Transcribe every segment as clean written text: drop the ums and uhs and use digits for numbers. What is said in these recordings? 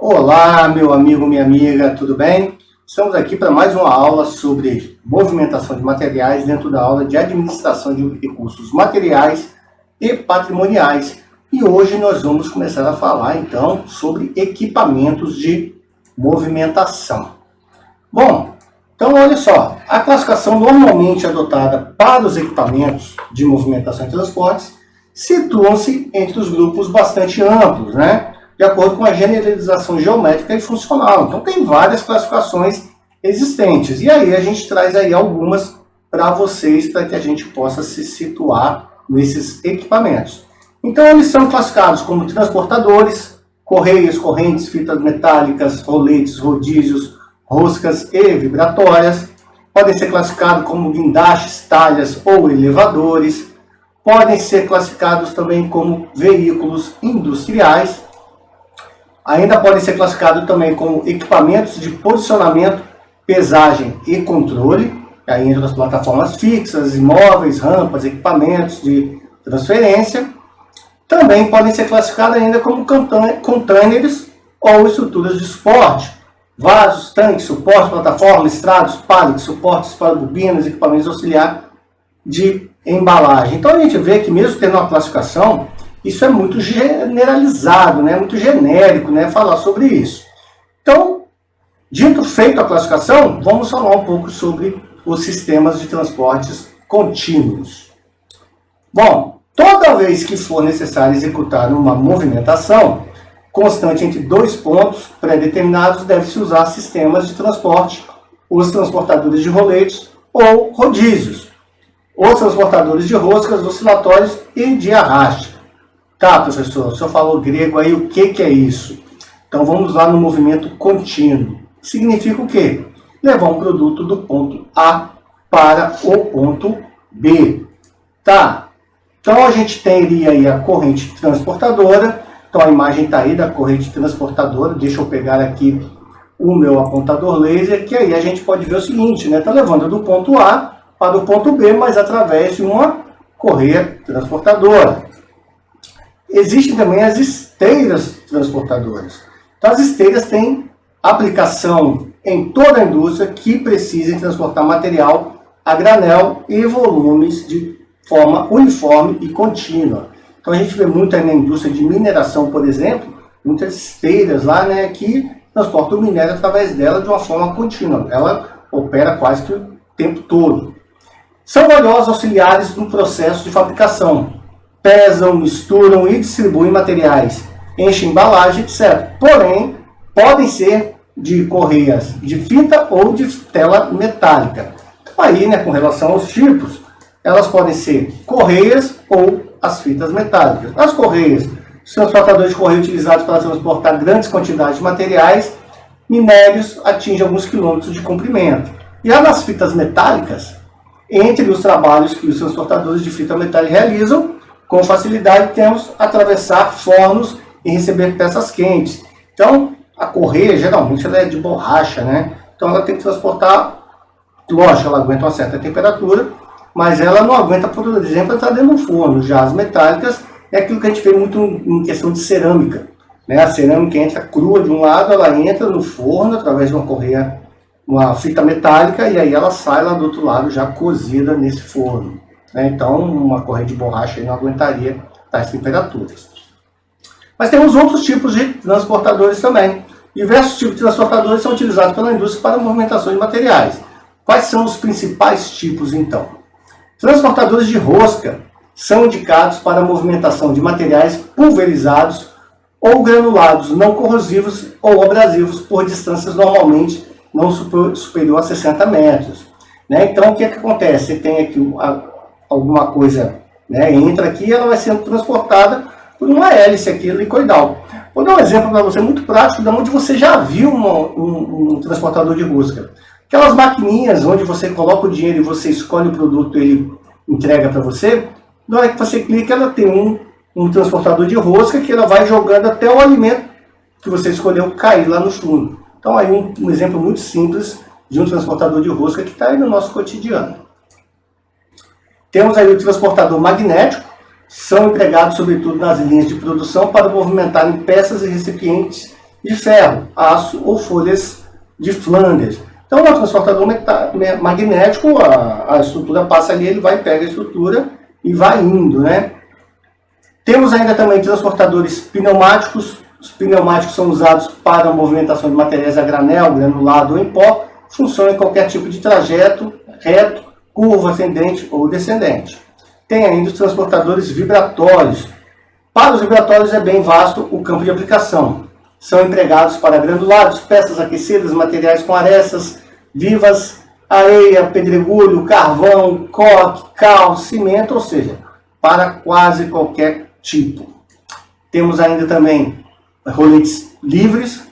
Olá, meu amigo, minha amiga, tudo bem? Estamos aqui para mais uma aula sobre movimentação de materiais dentro da aula de administração de recursos materiais e patrimoniais. E hoje nós vamos começar a falar, então, sobre equipamentos de movimentação. Bom, então olha só, a classificação normalmente adotada para os equipamentos de movimentação e transportes situam-se entre os grupos bastante amplos, né? De acordo com a generalização geométrica e funcional. Então tem várias classificações existentes. E aí a gente traz aí algumas para vocês, para que a gente possa se situar nesses equipamentos. Então eles são classificados como transportadores, correias, correntes, fitas metálicas, roletes, rodízios, roscas e vibratórias. Podem ser classificados como guindastes, talhas ou elevadores. Podem ser classificados também como veículos industriais. Ainda podem ser classificados também como equipamentos de posicionamento, pesagem e controle. Aí entram as plataformas fixas, imóveis, rampas, equipamentos de transferência. Também podem ser classificados ainda como containers ou estruturas de suporte. Vasos, tanques, suportes, plataformas, estrados, pallets, suportes para bobinas, equipamentos auxiliares de embalagem. Então a gente vê que mesmo tendo uma classificação, isso é muito generalizado, né? Muito genérico, né? Falar sobre isso. Então, dito feito a classificação, vamos falar um pouco sobre os sistemas de transportes contínuos. Bom, toda vez que for necessário executar uma movimentação constante entre dois pontos pré-determinados, deve-se usar sistemas de transporte, os transportadores de roletes ou rodízios, os transportadores de roscas, oscilatórios e de arraste. Tá, professor, o senhor falou grego aí, o que é isso? Então vamos lá no movimento contínuo. Significa o quê? Levar um produto do ponto A para o ponto B. Tá, então a gente teria aí a corrente transportadora. Então a imagem está aí da corrente transportadora. Deixa eu pegar aqui o meu apontador laser, que aí a gente pode ver o seguinte, né? Está levando do ponto A para o ponto B, mas através de uma correia transportadora. Existem também as esteiras transportadoras. Então, as esteiras têm aplicação em toda a indústria que precisa transportar material a granel e volumes de forma uniforme e contínua. Então, a gente vê muito aí na indústria de mineração, por exemplo, muitas esteiras lá, né, que transportam o minério através dela de uma forma contínua. Ela opera quase que o tempo todo. São valiosos auxiliares no processo de fabricação. Pesam, misturam e distribuem materiais, enchem embalagem, etc. Porém, podem ser de correias de fita ou de tela metálica. Então, aí, né, com relação aos tipos, elas podem ser correias ou as fitas metálicas. As correias, os transportadores de correio utilizados para transportar grandes quantidades de materiais, minérios, atingem alguns quilômetros de comprimento. E as fitas metálicas, entre os trabalhos que os transportadores de fita metálica realizam, com facilidade temos atravessar fornos e receber peças quentes. Então, a correia, geralmente, ela é de borracha, né? Então, ela tem que transportar, lógico, ela aguenta uma certa temperatura, mas ela não aguenta, por exemplo, entrar dentro do forno. Já as metálicas é aquilo que a gente vê muito em questão de cerâmica, né? A cerâmica entra crua de um lado, ela entra no forno através de uma correia, uma fita metálica, e aí ela sai lá do outro lado já cozida nesse forno. Então, uma correia de borracha não aguentaria tais temperaturas. Mas temos outros tipos de transportadores também. Diversos tipos de transportadores são utilizados pela indústria para a movimentação de materiais. Quais são os principais tipos, então? Transportadores de rosca são indicados para a movimentação de materiais pulverizados ou granulados não corrosivos ou abrasivos por distâncias normalmente não superior a 60 metros. Então, o que acontece? Você tem aqui alguma coisa, né, entra aqui e ela vai sendo transportada por uma hélice aqui helicoidal. Vou dar um exemplo para você muito prático de onde você já viu um transportador de rosca. Aquelas maquininhas onde você coloca o dinheiro e você escolhe o produto e ele entrega para você. Na hora que você clica, ela tem um transportador de rosca que ela vai jogando até o alimento que você escolheu cair lá no fundo. Então aí um exemplo muito simples de um transportador de rosca que está aí no nosso cotidiano. Temos aí o transportador magnético, são empregados sobretudo nas linhas de produção para movimentarem peças e recipientes de ferro, aço ou folhas de Flanders. Então, no transportador magnético, a estrutura passa ali, ele vai, pega a estrutura e vai indo, né? Temos ainda também transportadores pneumáticos. Os pneumáticos são usados para a movimentação de materiais a granel, granulado ou em pó. Funcionam em qualquer tipo de trajeto, reto, curva, ascendente ou descendente. Tem ainda os transportadores vibratórios. Para os vibratórios é bem vasto o campo de aplicação. São empregados para granulados, peças aquecidas, materiais com arestas vivas, areia, pedregulho, carvão, coque, cal, cimento, ou seja, para quase qualquer tipo. Temos ainda também roletes livres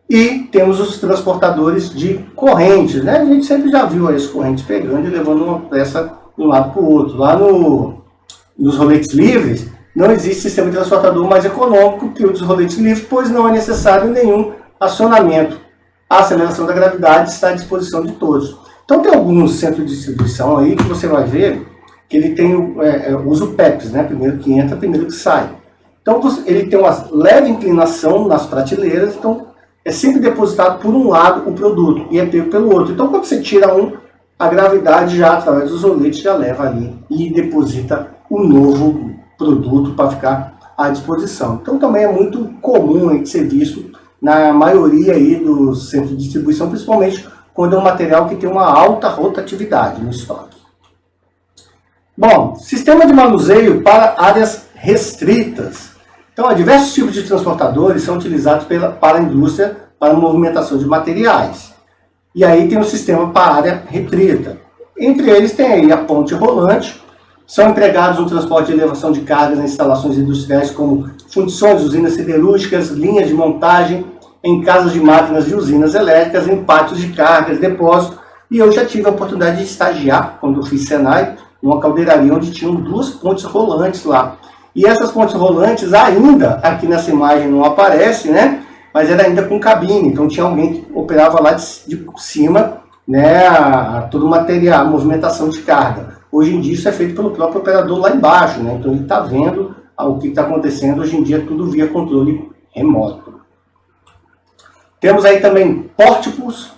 e temos os transportadores de correntes, né? A gente sempre já viu as correntes pegando e levando uma peça de um lado para o outro. Lá nos roletes livres não existe sistema de transportador mais econômico que o dos roletes livres, pois não é necessário nenhum acionamento. A aceleração da gravidade está à disposição de todos. Então tem alguns centros de distribuição aí que você vai ver que ele tem usa o PEPs, né? Primeiro que entra, primeiro que sai. Então ele tem uma leve inclinação nas prateleiras, então é sempre depositado por um lado o produto e é pego pelo outro. Então quando você tira um, a gravidade já através dos roletes já leva ali e deposita o novo produto para ficar à disposição. Então também é muito comum de ser visto na maioria aí dos centros de distribuição, principalmente quando é um material que tem uma alta rotatividade no estoque. Bom, sistema de manuseio para áreas restritas. Então, diversos tipos de transportadores são utilizados para a indústria para a movimentação de materiais. E aí tem o sistema para área restrita. Entre eles tem aí a ponte rolante. São empregados no transporte de elevação de cargas em instalações industriais como fundições, usinas siderúrgicas, linhas de montagem, em casas de máquinas de usinas elétricas, em pátios de cargas, depósito. E eu já tive a oportunidade de estagiar, quando eu fiz Senai, numa caldeiraria onde tinham 2 pontes rolantes lá. E essas pontes rolantes ainda, aqui nessa imagem não aparece, né? Mas era ainda com cabine, então tinha alguém que operava lá de cima, né, todo o material, a movimentação de carga. Hoje em dia isso é feito pelo próprio operador lá embaixo, né? Então ele está vendo o que está acontecendo, hoje em dia tudo via controle remoto. Temos aí também pórticos,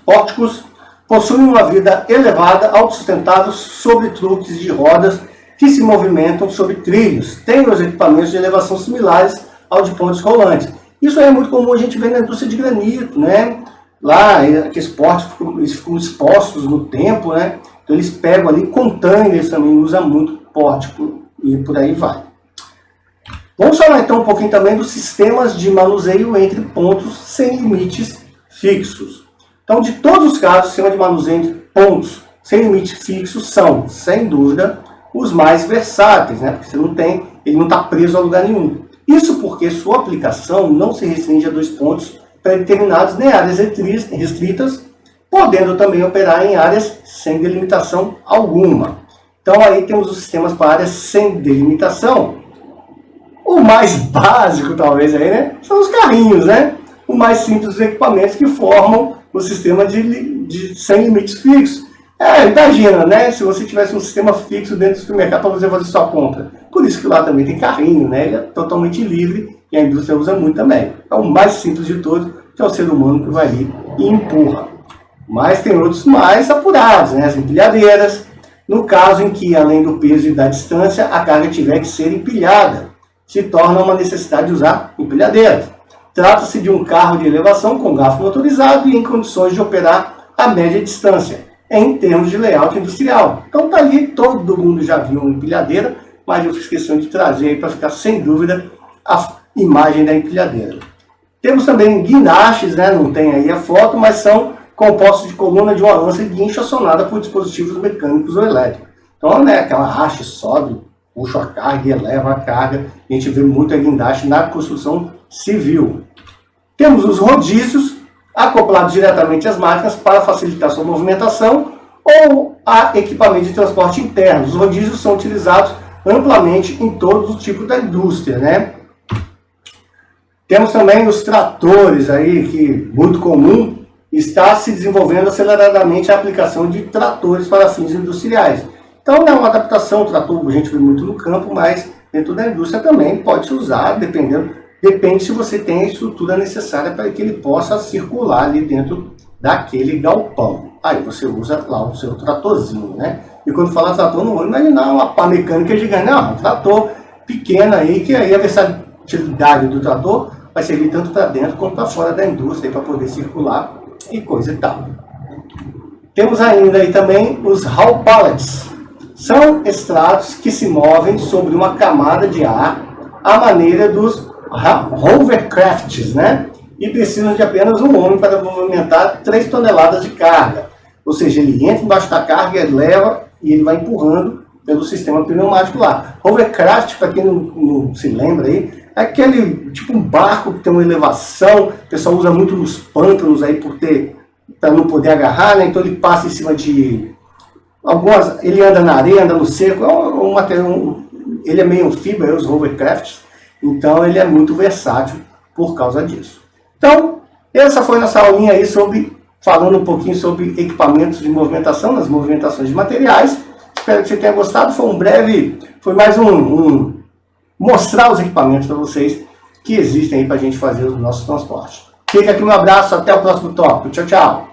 possuem uma vida elevada, autossustentável sobre truques de rodas que se movimentam sobre trilhos. Tem os equipamentos de elevação similares ao de pontes rolantes. Isso é muito comum a gente ver na indústria de granito, né? Lá, aqueles pórticos eles ficam expostos no tempo, né? Então eles pegam ali, containers também usa muito pórtico e por aí vai. Vamos falar então um pouquinho também dos sistemas de manuseio entre pontos sem limites fixos. Então, de todos os casos, o sistema de manuseio entre pontos sem limite fixo são, sem dúvida, os mais versáteis, né? Porque você não tem, ele não está preso a lugar nenhum. Isso porque sua aplicação não se restringe a 2 pontos pré-determinados nem áreas restritas, podendo também operar em áreas sem delimitação alguma. Então aí temos os sistemas para áreas sem delimitação. O mais básico, talvez, aí, né? São os carrinhos, né? O mais simples dos equipamentos que formam o sistema de sem limites fixos. Imagina, né? Se você tivesse um sistema fixo dentro do supermercado para você fazer sua compra. Por isso que lá também tem carrinho, né? Ele é totalmente livre e a indústria usa muito também. É o mais simples de todos, que é o ser humano que vai ali e empurra. Mas tem outros mais apurados, né? As empilhadeiras. No caso em que, além do peso e da distância, a carga tiver que ser empilhada, se torna uma necessidade de usar empilhadeiras. Trata-se de um carro de elevação com garfo motorizado e em condições de operar a média distância, em termos de layout industrial. Então tá ali, todo mundo já viu uma empilhadeira, mas eu fiz questão de trazer aí para ficar sem dúvida a imagem da empilhadeira. Temos também guinchos, né? Não tem aí a foto, mas são compostos de coluna de uma lança e guincho acionada por dispositivos mecânicos ou elétricos. Então, né, aquela haste sobe, puxa a carga e eleva a carga. A gente vê muito a guindaste na construção civil. Temos os rodízios, acoplados diretamente às máquinas para facilitar sua movimentação, ou a equipamento de transporte interno. Os rodízios são utilizados amplamente em todos os tipos da indústria, né? Temos também os tratores aí, que muito comum, está se desenvolvendo aceleradamente a aplicação de tratores para fins industriais. Então, não é uma adaptação, o trator a gente vê muito no campo, mas dentro da indústria também pode se usar, dependendo Depende se você tem a estrutura necessária para que ele possa circular ali dentro daquele galpão. Aí você usa lá o seu tratorzinho, né? E quando fala trator, não vou imaginar uma pá mecânica gigante, não, um trator pequeno aí, que aí a versatilidade do trator vai servir tanto para dentro como para fora da indústria, para poder circular e coisa e tal. Temos ainda aí também os hall pallets. São estratos que se movem sobre uma camada de ar à maneira dos hovercrafts, né? E precisam de apenas um homem para movimentar 3 toneladas de carga. Ou seja, ele entra embaixo da carga, ele leva e ele vai empurrando pelo sistema pneumático lá. Hovercraft, para quem não se lembra aí, é aquele tipo um barco que tem uma elevação, o pessoal usa muito nos pântanos aí para não poder agarrar, né? Então ele passa em cima de algumas, ele anda na areia, anda no seco, ele é meio anfíbio, os hovercrafts, então ele é muito versátil por causa disso. Então, essa foi nossa aulinha aí falando um pouquinho sobre equipamentos de movimentação, nas movimentações de materiais. Espero que você tenha gostado. Foi mais mostrar os equipamentos para vocês que existem aí para a gente fazer o nosso transporte. Fica aqui um abraço, até o próximo tópico. Tchau, tchau.